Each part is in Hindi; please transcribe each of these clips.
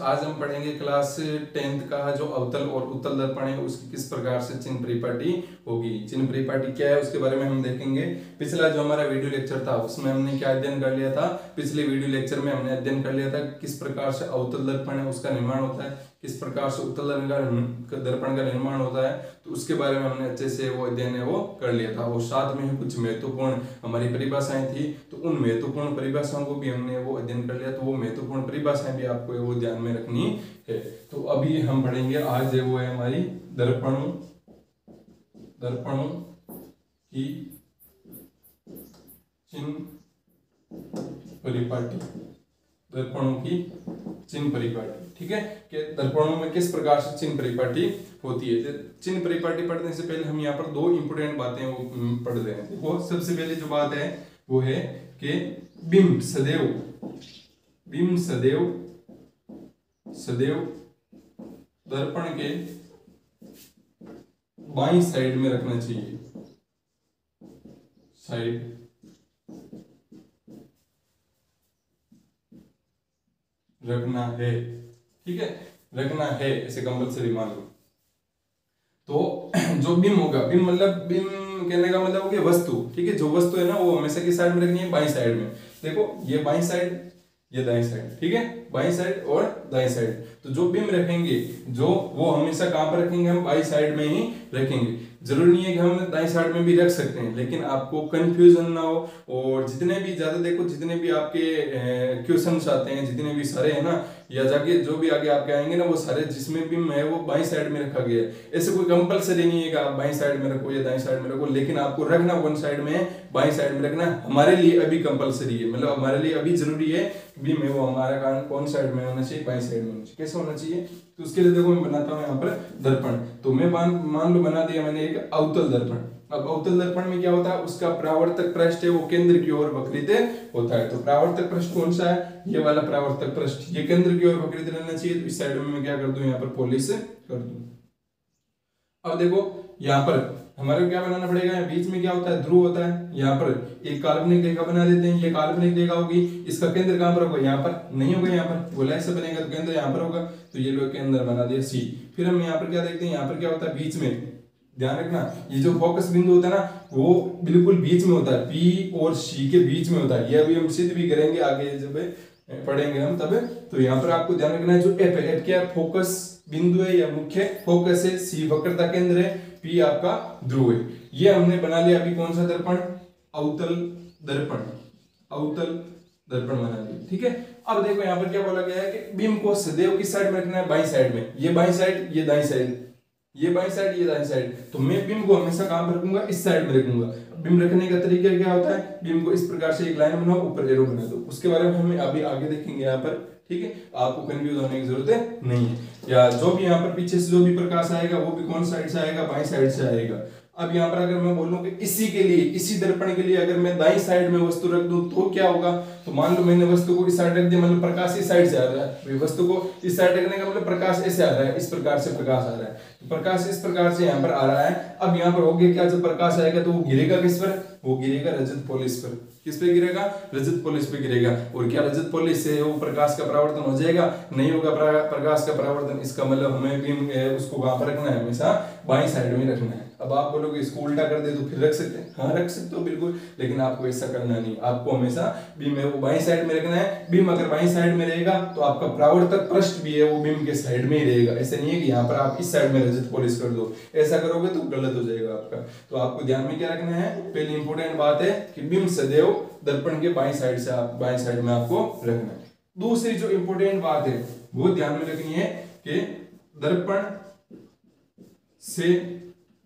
आज हम पढ़ेंगे क्लास 10th का जो अवतल और उत्तल दर्पण है उसकी किस प्रकार से चिन्ह परिपाटी होगी। चिन्ह परिपाटी क्या है उसके बारे में हम देखेंगे। पिछला जो हमारा वीडियो लेक्चर था उसमें हमने क्या अध्ययन कर लिया था। पिछले वीडियो लेक्चर में हमने अध्ययन कर लिया था किस प्रकार से अवतल दर्पण है उसका निर्माण होता है, किस प्रकार से उत्तल दर्पण का निर्माण होता है, तो उसके बारे में हमने अच्छे से वो अध्ययन है वो कर लिया था। और साथ में ही कुछ महत्वपूर्ण हमारी परिभाषाएं थी, तो उन महत्वपूर्ण परिभाषाओं को भी हमने वो अध्ययन कर लिया। तो वो महत्वपूर्ण परिभाषाएं भी आपको वो ध्यान में रखनी है। तो अभी हम पढ़ेंगे आज वो है हमारी दर्पणों की चिन्ह परिपाटी, दर्पणों की चिन्ह परिपाटी। ठीक है कि दर्पणों में किस प्रकार से चिन्ह परिपाटी होती है। चिन्ह परिपाटी पढ़ने से पहले हम यहाँ पर दो इंपोर्टेंट बातें वो पढ़ रहे हैं। वो सबसे पहले जो बात है वो है कि बिंब सदैव दर्पण के बाईं साइड में रखना चाहिए। साइड रखना है, ठीक है, रखना है, ऐसे कंपल्सरी मान लो। तो जो बिम होगा, बिम मतलब बिम कहने का मतलब हो गया वस्तु, ठीक है। जो वस्तु है ना वो हमेशा किस साइड में रखनी है, बाईं साइड में। देखो ये बाईं साइड, ये दाईं साइड, ठीक है, बाईं साइड और दाईं साइड। तो जो बिम रखेंगे जो वो हमेशा कहां पर रखेंगे, हम बाईं साइड में ही रखेंगे। जरूरी नहीं है कि हम दाईं साइड में भी रख सकते हैं, लेकिन आपको कंफ्यूजन ना हो। और जितने भी ज्यादा देखो, जितने भी आपके क्वेश्चंस आते हैं, जितने भी सारे है ना, या जाके जो भी आगे आपके आएंगे ना, वो सारे जिसमें बिम है वो बाईं साइड में रखा गया है। ऐसे कोई कंपलसरी नहीं है कि आप बाईं साइड में रखो या दाईं साइड में रखो, लेकिन आपको रखना वन साइड में, बाईं साइड में रखना हमारे लिए अभी कंपलसरी है। मतलब हमारे लिए अभी जरूरी है बिम है वो हमारा कौन साइड में होना चाहिए, बाईं साइड में होना चाहिए। कैसे होना चाहिए, तो उसके लिए देखो मैं बनाता हूँ यहाँ पर दर्पण। तो मैं मान लो बना दिया मैंने एक अवतल दर्पण। अब अवतल दर्पण में क्या होता है, उसका परावर्तक पृष्ठ है वो केंद्र की ओर वक्रित होता है। तो परावर्तक पृष्ठ कौन सा है, ये वाला परावर्तक पृष्ठ, ये केंद्र की ओर वक्रित रहना चाहिए। तो इस साइड में मैं क्या कर दूं, यहाँ पर पॉलिश कर दूं। अब देखो यहाँ पर हमारे को क्या बनाना पड़ेगा, बीच में क्या होता है, ध्रुव होता है। यहाँ पर एक काल्पनिक रेखा बना देते हैं। ये काल्पनिक रेखा होगी, इसका केंद्र कहां पर होगा, यहाँ पर नहीं होगा, यहाँ पर गोला ऐसे बनेगा तो केंद्र यहाँ पर होगा। तो ये लोग केंद्र बना दिया सी। फिर हम यहाँ पर क्या देखते हैं, यहाँ पर क्या होता है, बीच में ध्यान रखना, ये जो फोकस बिंदु होता है ना वो बिल्कुल बीच में होता है, पी और सी के बीच में होता है। ये अभी हम सिद्ध भी करेंगे आगे जब पढ़ेंगे हम तब। तो यहाँ पर आपको ध्यान रखना है, जो एफ है, एफ क्या है, फोकस बिंदु है या मुख्य फोकस है, सी वक्रता केंद्र है, पी आपका ध्रुव है। ये हमने बना लिया अभी कौन सा दर्पण, अवतल दर्पण बना लिया, ठीक है। अब देखो यहाँ पर क्या बोला गया है कि बिंब को सदैव किस साइड में रखना है, बाईं साइड में। ये बाईं साइड, ये दाईं साइड, ये बाईं साइड, ये दाईं साइड। तो मैं बिंब को हमेशा कहां पर रखूंगा, इस साइड में रखूंगा। बिंब रखने का तरीका क्या होता है, बिंब को इस प्रकार से एक लाइन बनाओ, ऊपर एरो बना दो। उसके बारे में हम अभी आगे देखेंगे यहाँ पर, ठीक है। आपको कंफ्यूज होने की जरूरत नहीं है। या जो भी यहाँ पर पीछे से जो भी प्रकाश आएगा वो भी कौन साइड से आएगा, बाईं साइड से आएगा। अब यहाँ पर अगर मैं बोलूं कि इसी के लिए, इसी दर्पण के लिए अगर मैं दाईं साइड में वस्तु रख दूं तो क्या होगा। तो मान लो मैंने वस्तु को इस साइड रख दिया, मतलब प्रकाश इस साइड से आ रहा है। वस्तु को इस साइड रखने का मतलब प्रकाश ऐसे आ रहा है, इस प्रकार से प्रकाश आ रहा है। तो प्रकाश इस प्रकार से यहाँ पर आ रहा है। अब यहाँ पर हो गया क्या, जब प्रकाश आएगा तो वो गिरेगा किस पर, वो गिरेगा रजत पॉलिश पर। किस पे गिरेगा, रजत पॉलिश पे गिरेगा। और क्या रजत पॉलिश से वो प्रकाश का परावर्तन हो जाएगा, नहीं होगा प्रकाश का परावर्तन। इसका मतलब हमें भी उसको कहां पर रखना है, हमेशा बाईं साइड में रखना है। अब आप बोलोगे इसको उल्टा कर दे तो फिर रख सकते हैं, हाँ रख सकते हो बिल्कुल, लेकिन आपको ऐसा करना नहीं। आपको हमेशा बीम है वो बाईं साइड में रखना है। बीम अगर बाईं साइड में रहेगा तो आपका परावर्तक पृष्ठ भी है वो बीम के साइड में ही रहेगा। ऐसे नहीं है कि यहाँ पर आप इस साइड में रजत पॉलिश कर दो, ऐसा करोगे तो गलत हो जाएगा आपका। तो आपको ध्यान में क्या रखना है, पहली इंपोर्टेंट बात है कि बिंब सदैव दर्पण के बाईं साइड से बाईं साइड में आपको रखना है। दूसरी जो इंपोर्टेंट बात है वो ध्यान में रखनी है कि दर्पण से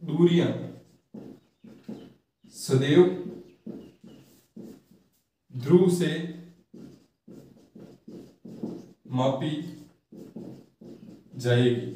दूरियां सदैव ध्रुव से मापी जाएगी।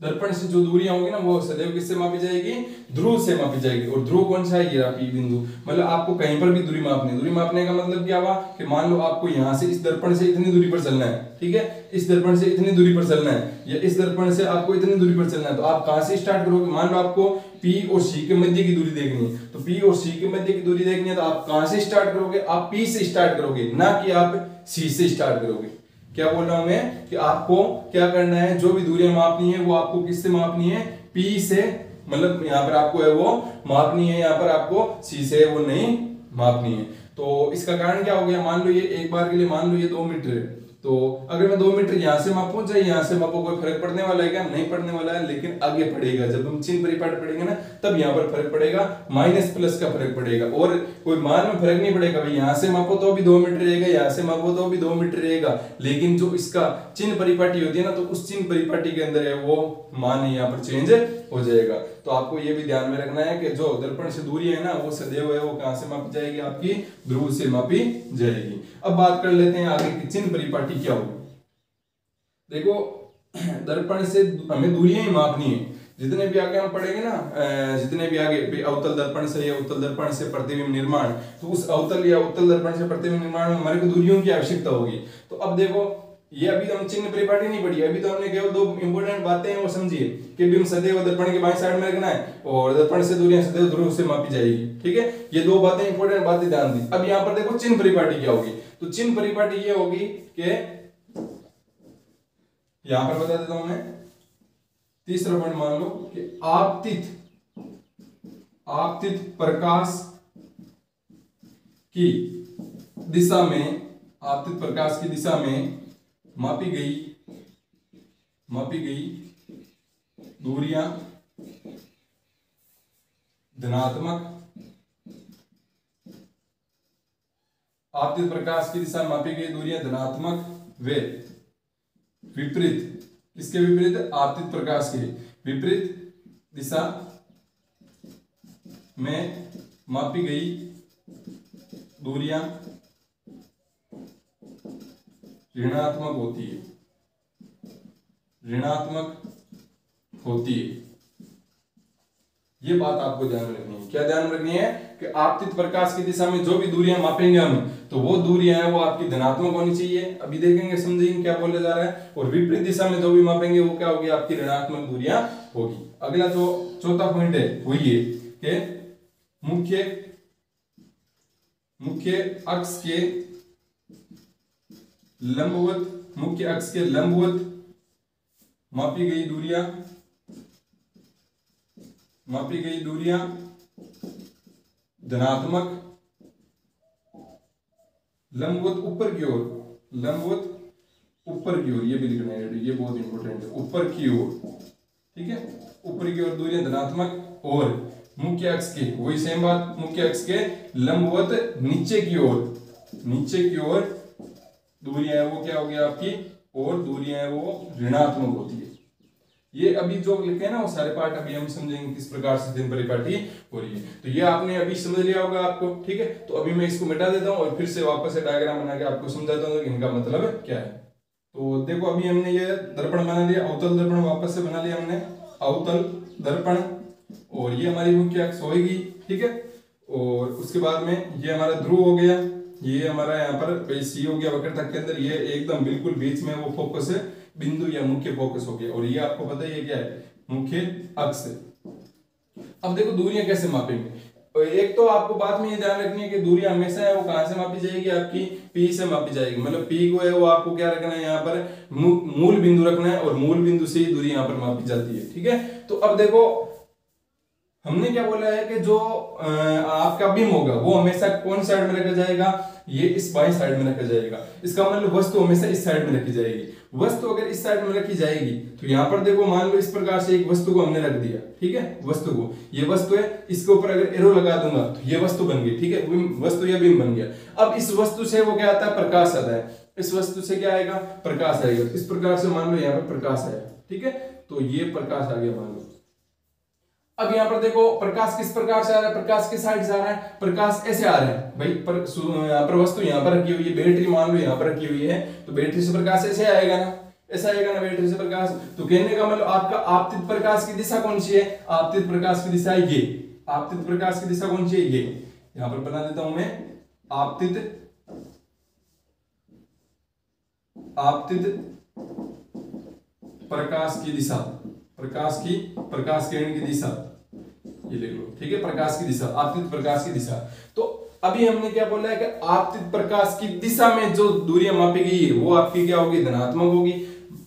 दर्पण से जो दूरियां होगी ना वो सदैव किससे मापी जाएगी, ध्रुव से मापी जाएगी। और ध्रुव कौन सा है, ये रहा पी बिंदु। मतलब आपको कहीं पर भी दूरी मापनी, दूरी मापने का मतलब क्या हुआ कि मान लो आपको यहां से इस दर्पण से इतनी दूरी पर चलना है, ठीक है, इस दर्पण से इतनी दूरी पर चलना है, या इस दर्पण से आपको इतनी दूरी पर चलना है। तो आप कहां से स्टार्ट करोगे, मान लो आपको पी और सी के मध्य की दूरी देखनी है। तो पी और सी के मध्य की दूरी देखनी है तो आप कहां से स्टार्ट करोगे, आप पी से स्टार्ट करोगे, ना कि आप सी से स्टार्ट करोगे। क्या बोल रहा हूं मैं कि आपको क्या करना है, जो भी दूरियां मापनी है वो आपको किससे मापनी है, पी से, मतलब यहाँ पर आपको है वो मापनी है, यहाँ पर आपको सी से वो नहीं मापनी है। तो इसका कारण क्या हो गया, मान लो ये एक बार के लिए मान लो ये 2 मीटर है, तो अगर मैं 2 मीटर यहां से मापूं चाहे यहां से मापो, कोई फर्क पड़ने वाला है क्या, नहीं पड़ने वाला है, लेकिन आगे पड़ेगा जब हम चिन्ह परिपाट पढ़ेंगे ना तब यहाँ पर फर्क पड़ेगा, माइनस प्लस का फर्क पड़ेगा, और कोई मान में फर्क नहीं पड़ेगा भाई, यहां से मापो तो भी 2 मीटर रहेगा, यहां से मापो तो भी 2 मीटर रहेगा, लेकिन जो इसका चिन्ह परिपाटी होती है ना तो उस चिन्ह परिपाटी के अंदर है वो मान यहाँ पर चेंज हो जाएगा। तो आपको ये भी ध्यान में रखना है कि जो दर्पण से दूरी है ना वो सदैव है वो कहां से मापी जाएगी, आपकी ध्रुव से मापी जाएगी। अब बात कर लेते हैं आगे की चिन्ह परिपाटी क्या होगी। देखो दर्पण से हमें दूरियां ही मापनी है, जितने भी आगे हम पढ़ेंगे ना, जितने भी आगे अवतल दर्पण से या उत्तल दर्पण से प्रतिबिंब निर्माण, तो उस अवतल या उत्तल दर्पण से प्रतिबिंब निर्माण में हमारे को दूरियों की आवश्यकता होगी। तो अब देखो ये अभी हम चिन्ह परिपाटी नहीं पढ़ी, अभी तो हमने केवल 2 इंपॉर्टेंट बातें हैं वो समझिए कि बिंब सदैव दर्पण के बाएं साइड में रखना है और दर्पण से दूरियां सदैव ध्रुव से मापी जाएगी, ठीक है, ये 2 बातें इंपॉर्टेंट बातें ध्यान दी। अब यहाँ पर देखो चिन्ह परिपाटी क्या होगी, तो चिन्ह परिपाटी ये होगी कि यहां पर बता देता हूं मैं, तीसरा पॉइंट मान लो कि आपतित प्रकाश की दिशा में, आपतित प्रकाश की दिशा में मापी गई दूरियां धनात्मक, आपतित प्रकाश की दिशा में मापी गई दूरियां धनात्मक व विपरीत, किसके विपरीत, आपतित प्रकाश के विपरीत दिशा में मापी गई दूरियां ऋणात्मक होती है। ये बात आपको ध्यान में रखनी है। क्या ध्यान में रखनी है कि आपतित प्रकाश की दिशा में जो भी दूरियां मापेंगे हम, तो वो दूरियां हैं वो आपकी धनात्मक होनी चाहिए, अभी देखेंगे समझेंगे क्या बोले जा रहा है, और विपरीत दिशा में जो भी मापेंगे वो क्या होगी, आपकी ऋणात्मक दूरियां होगी। अगला जो चौथा पॉइंट है वो ये कि मुख्य अक्ष के लंबवत मापी गई दूरियां धनात्मक, लंबवत ऊपर की ओर, ये भी लिखना है, ये बहुत इंपॉर्टेंट है, ऊपर की ओर, ठीक है, ऊपर की ओर दूरियां धनात्मक, और मुख्य अक्ष के, वही सेम बात, मुख्य अक्ष के लंबवत नीचे की ओर दूरियां है वो क्या हो गया आपकी, और दूरियां है वो ऋणात्मक होती है। ये अभी जो लिखे हैं ना वो सारे पार्ट अभी हम समझेंगे किस प्रकार से चिन्ह परिपाटी हो रही है। तो ये आपने अभी समझ लिया होगा आपको, ठीक है। तो अभी मैं इसको मिटा देता हूँ और फिर से वापस से डायग्राम बना के आपको समझाता हूँ कि इनका मतलब क्या है। तो देखो अभी हमने ये दर्पण बना लिया, अवतल दर्पण वापस से बना लिया हमने, अवतल दर्पण, और ये हमारी मुख्य अक्ष होगी, ठीक है। और उसके बाद में ये हमारा ध्रुव हो गया, ये हमारा यहाँ पर सी हो गया वक्र तक के अंदर, ये एकदम बिल्कुल बीच में वो फोकस है, बिंदु या मुख्य फोकस हो गया, और ये आपको पता है ये क्या है, मुख्य अक्ष। अब देखो दूरियां कैसे मापेंगे। एक तो आपको बात में ये ध्यान रखनी है कि दूरियां हमेशा है वो कहां से मापी जाएगी, आपकी पी से मापी जाएगी। मतलब पी को है वो आपको क्या रखना है, यहाँ पर मूल बिंदु रखना है, और मूल बिंदु से ही दूरी यहाँ पर मापी जाती है, ठीक है। तो अब देखो हमने क्या बोला है कि जो आपका बिंब होगा वो हमेशा कौन साइड में रखा जाएगा, ये इस बाईं साइड में रखा जाएगा। इसका मतलब वस्तु हमेशा इस साइड में रखी जाएगी। वस्तु अगर इस साइड में रखी जाएगी तो यहाँ पर देखो मान लो इस प्रकार से एक वस्तु को हमने रख दिया, ठीक है, वस्तु को, ये वस्तु है, इसके ऊपर अगर एरो लगा दूंगा तो ये वस्तु बन गई, ठीक है, वस्तु या बिंब बन गया। अब इस वस्तु से वो क्या आता है, प्रकाश आता है, इस वस्तु से क्या आएगा, प्रकाश आएगा। इस प्रकार से मान लो यहाँ पर प्रकाश आया, ठीक है, तो ये प्रकाश आ गया मान लो। अब यहाँ पर देखो प्रकाश किस प्रकार से आ रहा है, प्रकाश किस साइड से आ रहा है, प्रकाश ऐसे आ रहा है भाई, यहाँ पर वस्तु यहाँ पर रखी हुई है, बैटरी मान लो यहाँ पर रखी हुई है, तो बैटरी से प्रकाश ऐसे आएगा ना, ऐसा आएगा ना बैटरी से प्रकाश। तो कहने का मतलब आपका आपतित प्रकाश की दिशा कौन सी है, आपतित प्रकाश की दिशा ये, आपतित प्रकाश की दिशा कौन सी है, ये यहाँ पर बना देता हूं मैं, आपतित प्रकाश की दिशा, प्रकाश किरण की दिशा, ये लिख लो, ठीक है, प्रकाश की दिशा, आपतित प्रकाश की दिशा। तो अभी हमने क्या बोला है कि आपतित प्रकाश की दिशा में जो दूरियां मापी गई है वो आपकी क्या होगी, धनात्मक होगी।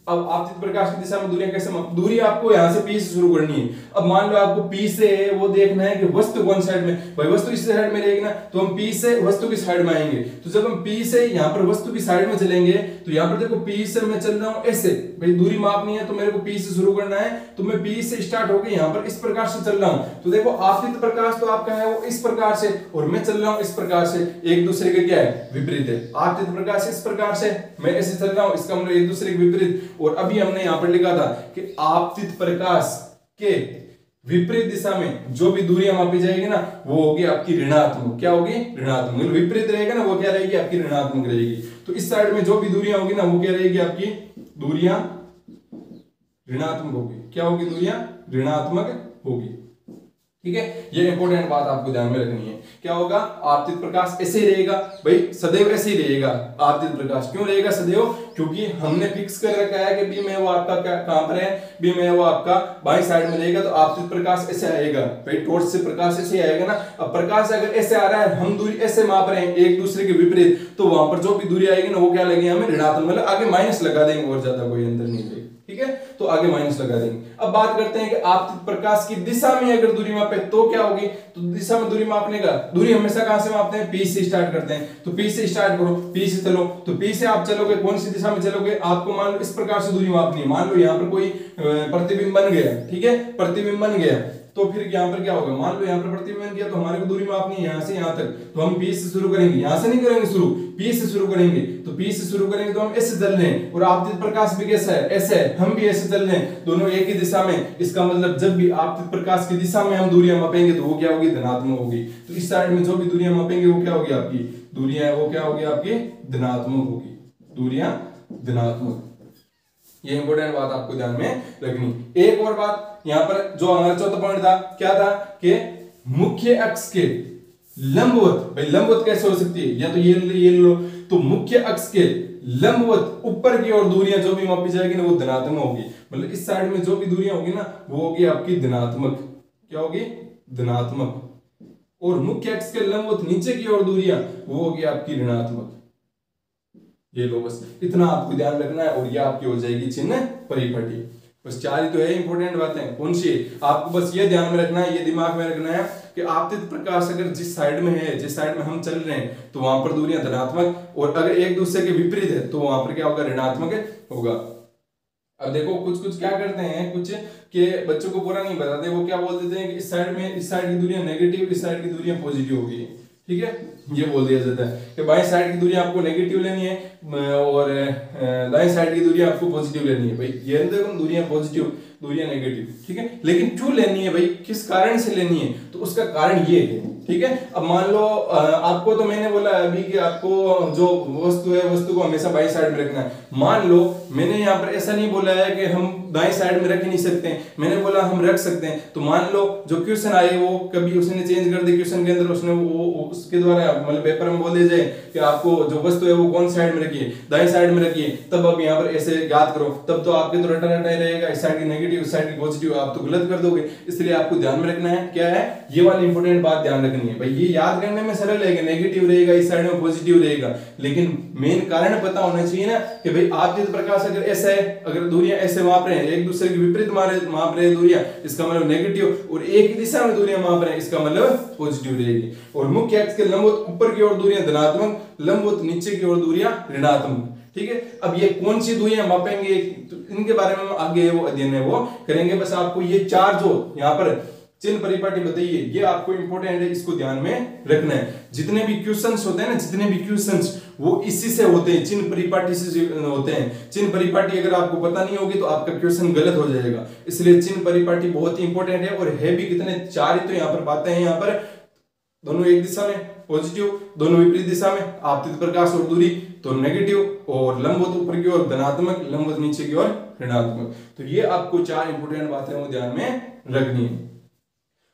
अब आपतित प्रकाश की दिशा में दूरियां कैसे दूरी आपको यहां से P से शुरू करनी है। अब मान लो आपको P से वो देखना है कि वस्तु कौन साइड में, भाई वस्तु इस साइड में रहेगी ना, तो हम P से वस्तु की साइड में आएंगे। तो जब हम P से यहाँ पर वस्तु की साइड में चलेंगे तो यहाँ पर देखो P से मैं चल रहा हूँ ऐसे, भाई दूरी मापनी है तो मेरे को P से शुरू करना है, तो मैं P से स्टार्ट होकर यहाँ पर इस प्रकार से चल रहा हूँ। तो देखो आपतित प्रकाश तो आपका है वो इस प्रकार से और मैं चल रहा हूँ इस प्रकार से, एक दूसरे के क्या है, विपरीत है। आपतित प्रकाश इस प्रकार से, मैं ऐसे चल रहा हूँ, इसका मतलब एक दूसरे के विपरीत। और अभी हमने यहाँ पर लिखा था कि आपतित प्रकाश के विपरीत दिशा में जो भी दूरियां मापी जाएगी ना वो होगी आपकी ऋणात्मक। क्या होगी, ऋणात्मक। मतलब विपरीत रहेगा ना वो क्या रहेगी, आपकी ऋणात्मक रहेगी। तो इस साइड में जो भी दूरियां होगी ना वो क्या रहेगी, आपकी दूरियां ऋणात्मक होगी। क्या होगी, दूरियां ऋणात्मक होगी। ठीक है, ये इंपॉर्टेंट बात आपको ध्यान में रखनी है। क्या होगा, आपतित प्रकाश ऐसे ही रहेगा, भाई सदैव ऐसे ही रहेगा आपतित प्रकाश। क्यों रहेगा सदैव, क्योंकि हमने फिक्स कर रखा है कि बी में वो आपका क्या कहां पर है, बी में वो आपका बाई साइड में रहेगा। तो आपतित प्रकाश ऐसे आएगा, भाई टॉर्च से प्रकाश ऐसे आएगा ना। अब प्रकाश अगर ऐसे आ रहा है, हम दूरी ऐसे माप रहे हैं एक दूसरे के विपरीत, तो वहां पर जो भी दूरी आएगी ना वो क्या लगेगी हमें, ऋणात्मक। मतलब आगे माइनस लगा देंगे और ज्यादा कोई अंतर नहीं रहेगा। ठीक है, तो आगे माइनस लगा देंगे। अब बात करते हैं कि आपतित प्रकाश की दिशा में अगर दूरी मापे तो क्या होगी। तो दिशा में दूरी मापने का, दूरी हमेशा कहां से मापते हैं, P से स्टार्ट करते हैं। तो P से स्टार्ट करो, P से चलो। तो P से आप चलोगे, कौन सी दिशा में चलोगे, आपको मान लो इस प्रकार से दूरी मापनी है। मान लो यहाँ पर कोई प्रतिबिंब बन गया, ठीक है, प्रतिबिंब बन गया, तो फिर यहाँ पर क्या होगा, मान लो यहाँ पर प्रतिबिंब बन गया, तो हमारे को दूरी मापनी है यहाँ से यहाँ तक। तो हम P से शुरू करेंगे, यहाँ से नहीं करेंगे शुरू, P से शुरू करेंगे। तो P से शुरू करेंगे तो हम ऐसे चल रहे हैं, और आपतित प्रकाश भी कैसा है, ऐसे है, हम भी ऐसे चल रहे हैं, दोनों एक ही दिशा में। इसका मतलब जब भी आपतित प्रकाश की दिशा में हम दूरियां मापेंगे तो वो क्या होगी, धनात्मक होगी। तो इस साइड में जो भी दूरियां मापेंगे वो क्या होगी, आपकी दूरियां वो क्या होगी, आपकी धनात्मक होगी, दूरियां धनात्मक। ये इंपॉर्टेंट बात आपको ध्यान में रखनी। एक और बात यहाँ पर जो हमारा चौथा पॉइंट था, क्या था कि मुख्य अक्ष के लंबवत, भाई लंबवत कैसे हो सकती है, या तो ये लो, तो मुख्य अक्ष के लंबवत ऊपर की ओर दूरियां जो भी मापी जाएगी ना वो धनात्मक होगी। मतलब इस साइड में जो भी दूरियां होगी ना वो होगी आपकी धनात्मक। क्या होगी, धनात्मक। और मुख्य अक्ष के लंबवत नीचे की ओर दूरियां वो होगी आपकी ऋणात्मक। ये लो, बस इतना आपको ध्यान रखना है और ये आपकी हो जाएगी चिन्ह परिपाटी। बस चार ही तो है इंपॉर्टेंट बातें। कौन सी, आपको बस ये ध्यान में रखना है, ये दिमाग में रखना है कि आपतित प्रकाश अगर जिस साइड में है, जिस साइड में हम चल रहे हैं, तो वहां पर दूरियां धनात्मक, और अगर एक दूसरे के विपरीत है तो वहां पर क्या होगा, ऋणात्मक होगा। अब देखो कुछ क्या करते हैं, कुछ के बच्चों को पूरा नहीं बताते, वो क्या बोल देते हैं कि इस साइड में, इस साइड की दूरियां नेगेटिव, इस साइड की दूरियां पॉजिटिव होगी। ठीक है, ये बोल दिया जाता है कि बाएं साइड की दूरी आपको नेगेटिव लेनी है और दाएं साइड की दूरी आपको पॉजिटिव लेनी है। भाई ये देखो, दूरियां पॉजिटिव, दूरियां नेगेटिव, ठीक है, लेकिन क्यों लेनी है भाई, किस कारण से लेनी है, तो उसका कारण ये है। ठीक है, अब मान लो आपको तो मैंने बोला अभी कि आपको जो वस्तु है, वस्तु को हमेशा बाईं साइड में रखना है। मान लो मैंने यहाँ पर ऐसा नहीं बोला है कि हम दाएं साइड में रख ही नहीं सकते, मैंने बोला हम रख सकते हैं। तो मान लो जो क्वेश्चन आए वो कभी उसने चेंज कर दिया, क्वेश्चन के अंदर उसने वो उसके द्वारा मतलब पेपर में बोल दिया जाए कि आपको जो वस्तु है वो कौन साइड में रखिए, दाएं साइड में रखिए, तब अब यहाँ पर ऐसे याद करो, तब तो आपके तो रटा रटा ही रहेगा, इस साइड की नेगेटिव, इस साइड की पॉजिटिव, आप तो गलत कर दोगे। इसलिए आपको ध्यान में रखना है, क्या है, ये वाली इंपॉर्टेंट बात ध्यान रखनी है। भाई ये याद करने में सरल है कि नेगेटिव रहेगा, इस साइड में पॉजिटिव रहेगा, लेकिन मेन कारण पता होना चाहिए ना कि भाई आपतित प्रकाश अगर ऐसा है, अगर दूरियां ऐसे माप रहे हैं, एक दूसरे के विपरीत माप रहे हैं दूरियां, इसका मतलब नेगेटिव, और एक ही दिशा में दूरियां माप रहे हैं, इसका मतलब पॉजिटिव रहेगी। और मुख्य अक्ष के लंबवत ऊपर की ओर दूरियां धनात्मक, लंबवत नीचे की ओर दूरियां ऋणात्मक। ठीक है, अब ये कौन सी दूरियां मापेंगे, तो इनके बारे में आगे वो अध्ययन है वो करेंगे। बस आपको ये चार जो यहाँ पर चिन्ह परिपाटी बताइए, ये आपको इंपॉर्टेंट है, इसको ध्यान में रखना है। जितने भी क्वेश्चंस होते हैं ना, जितने भी क्वेश्चंस वो इसी से होते हैं, चिन्ह परिपाटी से होते हैं। चिन्ह परिपाटी अगर आपको पता नहीं होगी तो आपका क्वेश्चन गलत हो जाएगा। इसलिए चिन्ह परिपाटी बहुत ही इंपॉर्टेंट है, और है भी कितने, चार ही तो यहाँ पर बातें हैं। यहाँ पर दोनों एक दिशा में पॉजिटिव, दोनों विपरीत दिशा में आपतित प्रकाश और दूरी तो नेगेटिव, और लंबवत ऊपर की ओर धनात्मक, लंबवत नीचे की ओर ऋणात्मक। तो ये आपको चार इंपॉर्टेंट बातें वो ध्यान में रखनी है।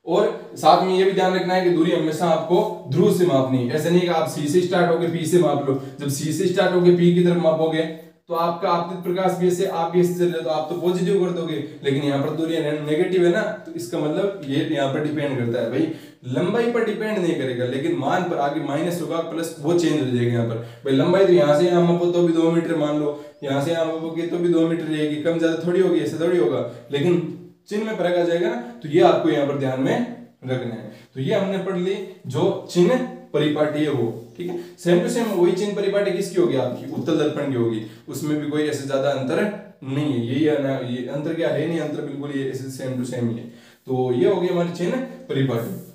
और साथ में ये भी ध्यान रखना है कि दूरी हमेशा आपको ध्रुव से मापनी है। ऐसे नहीं कि आप सी से स्टार्ट होकर पी से माप लो। जब सी से स्टार्ट होकर पी की तरफ मापोगे तो आपका आपतित प्रकाश भी ऐसे आप भी ऐसे चल रहे तो आप तो पॉजिटिव कर दोगे, लेकिन यहाँ पर दूरी नेगेटिव है ना, तो इसका मतलब ये यहाँ पर डिपेंड करता है भाई, लंबाई पर डिपेंड नहीं करेगा, लेकिन मान पर आगे माइनस होगा प्लस वो चेंज हो जाएगा यहाँ पर। भाई लंबाई तो यहाँ से यहाँ मापो तो भी 2 मीटर मान लो, यहाँ से यहाँ मापोगे तो भी 2 मीटर रहेगी, कम ज्यादा थोड़ी होगी, ऐसे थोड़ी होगा, लेकिन चिन्ह में फर्क आ जाएगा ना, तो ये आपको यहाँ पर ध्यान में रखना है। तो ये हमने पढ़ ली जो चिन्ह परिपाटी है वो, ठीक है। सेम टू सेम वही चिन्ह परिपाटी किसकी होगी, आपकी उत्तल दर्पण की होगी, उसमें भी कोई ऐसे ज्यादा अंतर नहीं है, यही है ना, ये अंतर क्या है नहीं, अंतर बिल्कुल ये ऐसे सेम टू सेम ही है। तो ये होगी हमारी चिन्ह परिपाटी।